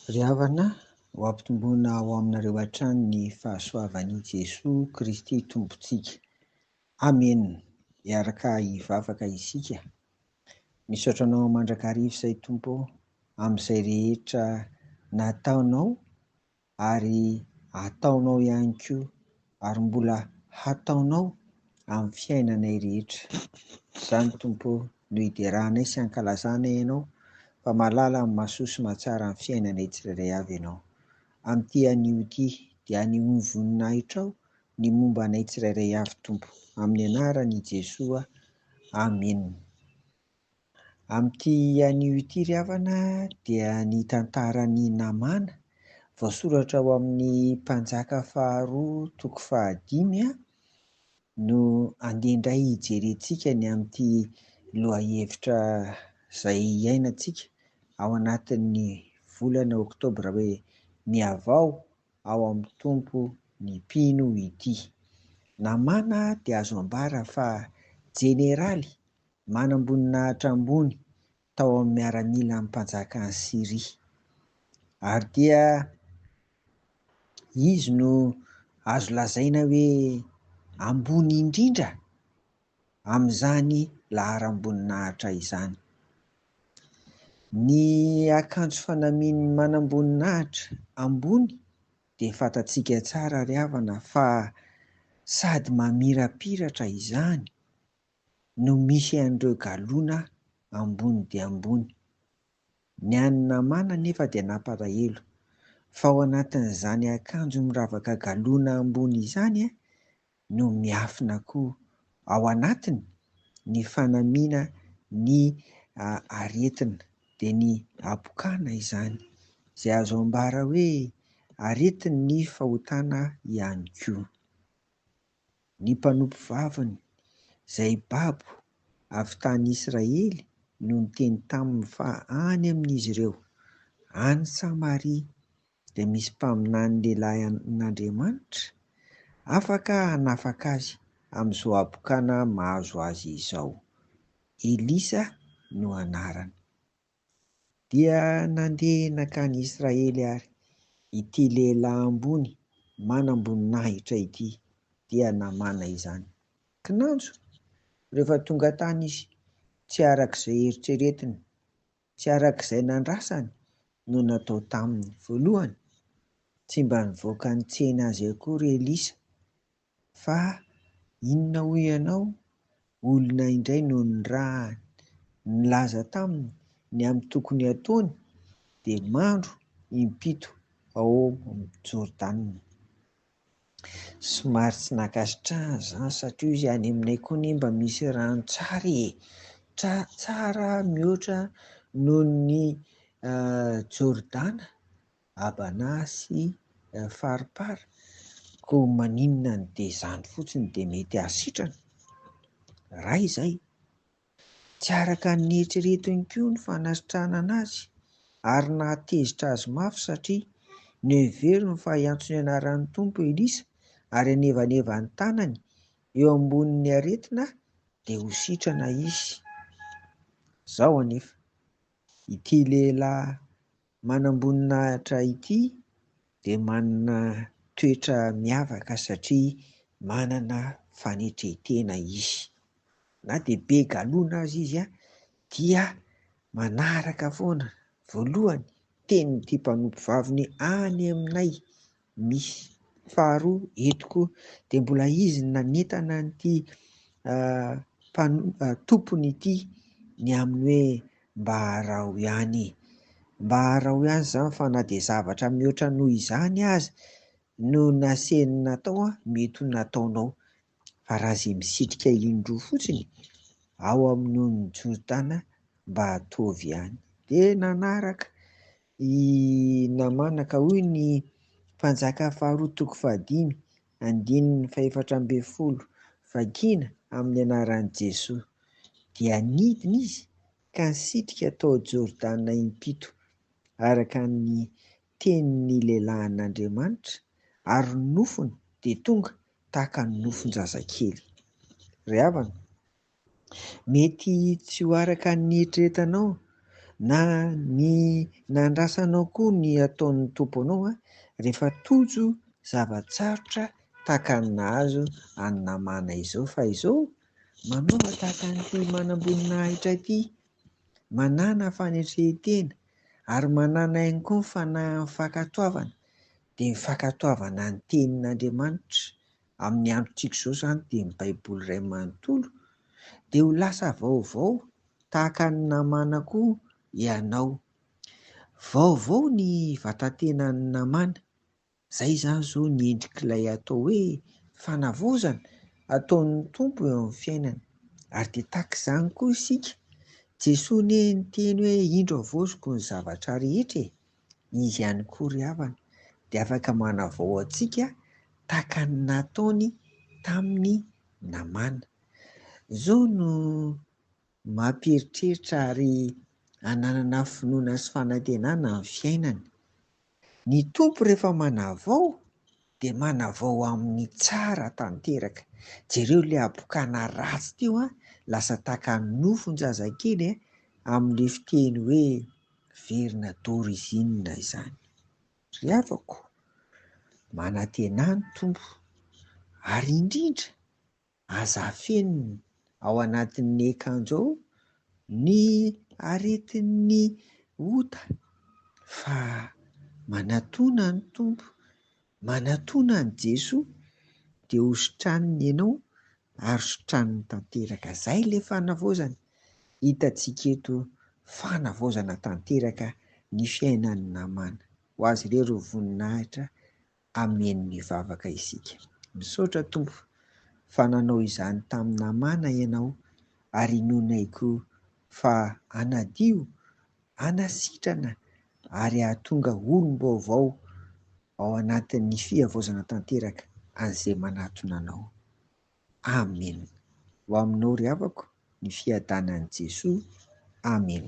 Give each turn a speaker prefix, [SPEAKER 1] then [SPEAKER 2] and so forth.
[SPEAKER 1] Ry havana ho ampitomboina ao aminareo hatrany ny fahasoavan'i Jesoa Kristy Tompontsika. Amen. Miaraka hivavaka isika. Misaotra anao mandrakariva izay Tompo amin'izay rehetra nataonao ary ataonao ihany koa ary mbola hataonao amin'ny fiainanay rehetra. Izany Tompo no hideranay sy hankalazana ianao fa mahalala amin'ny mahasoa sy mahatsara amin'ny fiainanay tsirairay avy ianao. Amin'ity anio ity dia ny voninahitra ao ny momba anay tsirairay avy Tompo. Amin'ny anaran'i Jesoa. Amen. Amin'ity anio ity ry havana dia ny tantaran'i Namana voasoratra ao amin'ny Mpanjaka faharoa toko 15 no andeha indray hijerentsika ny amin'ity lohahevitra izay iainantsika ao anatin'ny volana Oktobra hoe miavao ao amin'ny Tompo ny mpino ity. Namana dia azo ambara fa jeneraly manam-boninahitra ambony tao amin'ny miaramila amin'ny mpanjakan'i Siria ary dia izy no azo lazaina hoe ambony indrindra amin'izany laharam-boninahitra izany. Ny akanjo fanamian'ny manam-boninahitra ambony dia fantatsika tsara ry havana fa sady mamirapiratra izany no misy an'ireo galoana ambony dia ambony. Ny an'ny Namana nefa dia nampalahelo fa ao anatin'izany akanjo miravaka galoana ambony izany no miafina koa ao anatiny ny fanamiana ny aretina dia ny apokana izany izay azo ambara hoe aretiny ny fahotana ihany koa. Ny mpanompo vaviny izay babo avy tany Israely no niteny taminy fa any amin'izy ireo any Samaria dia misy mpaminany lehilahy an'Andriamanitra afaka hanafaka azy amin'izao apokana mahazo azy izao. Elisa no anarany. Dia nandeha nakany Israely ary ity lehilahy ambony manam-boninahitra ity dia Namana izany. Kinanjo rehefa tonga tany izy tsy arak'izay eritreretiny, tsy arak'izay nandrasany no natao taminy. Voalohany tsy mba nivoaka ny tsena azy akory Elisa fa inona hoy ianao, olona indray no nirahany, nilaza taminy ny amin'ny tokony ataony dia mandro impito ao amin'ny Jordana. Somary tsy nakasitrahana izany satria izy any aminay koa ny mba misy rano tsara mihoatra noho ny Jordana, Abana sy faripara. Koa maninona ny dia izany fotsiny dia mety hasitrana raha izay. Tsy araka ny eritreretiny koa ny fanasitrahana anazy ary nahatezitra azy mafy satria ny heveriny fa hiantso ny anaran'ny Tompo Elisa ary anevaneva ny tanany eo ambonin'ny aretina dia ho sitrana izy. Izao anefa ity lehilahy manam-boninahitra ity dia manana toetra miavaka satria manana fanetretena izy. Na dia be galoana azy izy dia manaraka foana. Voalohany tenin'ity mpanompo vaviny any aminay misy, faharoa eto koa dia mbola izy nanentana n'ity tompony ity ny amin'ny hoe mba harao ihany. Mba harao ihany izany fa na dia zavatra mihoatra noho izany aza no naseny natao mety ho nataonao fa raha izay misitrika indroa fotsiny ao amin'ny Jordana mba hatovy ihany. Dia nanaraka i Namana ka hoy ny Mpanjaka faharoa toko 15:140 vakiana amin'ny anaran'i Jesoa dia nidina izy ka nisitrika tao Jordana impito araka ny tenin'ny lehilahin'Andriamanitra ary ny nofony dia tonga tahaka ny nofon-jazakely. Ry havana, mety tsy ho araka ny eritreretanao na ny nandrasanao koa ny ataon'ny tomponao rehefa tojo zavatsarotra tahaka ny nahazo any namana izao. Fa izao manaova tahaka an'ity manam-boninahitra ity, manana fanetrehitena ary manana ihany koa ny fankatoavana, dia mifankatoavana ny tenin'Andriamanitra amin'ny androntsika izao izany dia ny baiboly iray manontolo, dia ho lasa vaovao tahaka ny namana koa ianao. Vaovao ny vatantenan'ny namana, izay izany izao ny endrik'ilay atao hoe fanavozana ataon'ny Tompo eo amin'ny fiainana. Ary dia tahaka izany koa isika. Jesosy niteny hoe indro havozoko ny zavatra rehetra e, izy ihany koa ry havana dia afaka manavao antsika tahaka ny nataony tamin'ny namana. Izao no mampieritreritρα ary hananana finoana sy fanantenana amin'ny fiainana. Ny Tompo rehefa manavao dia manavao amin'ny tsara tanteraka. Jereo ilay abokana ratsy teo lasa tahaka ny nofon-jazakely amin'ilay fiteny hoe verina d'origine izany. Ry havako, manantena ny Tompo ary indrindra aza fenina ao anatin'ny akanjo ao ny aretin'ny ota fa manatona ny Tompo, manatona ny Jesoa dia hosotraniny ianao ary sotraniny tanteraka. Izay ilay fanavaozana hitantsika eto, fanavaozana tanteraka ny fiainan'ny namana. Ho azy ireo ireo voninahitra ameny mivavaka isika. Misaotra Tompo fa nanao izany tamin'ny namana ianao ary inonay koa fa hanadio, hanasitrana ary hahatonga olom-baovao ao anatin'ny fihavaozana tanteraka an'izay manatona anao. Amen. Ho aminao ry havako ny fiadanan'i Jesoa. Amen.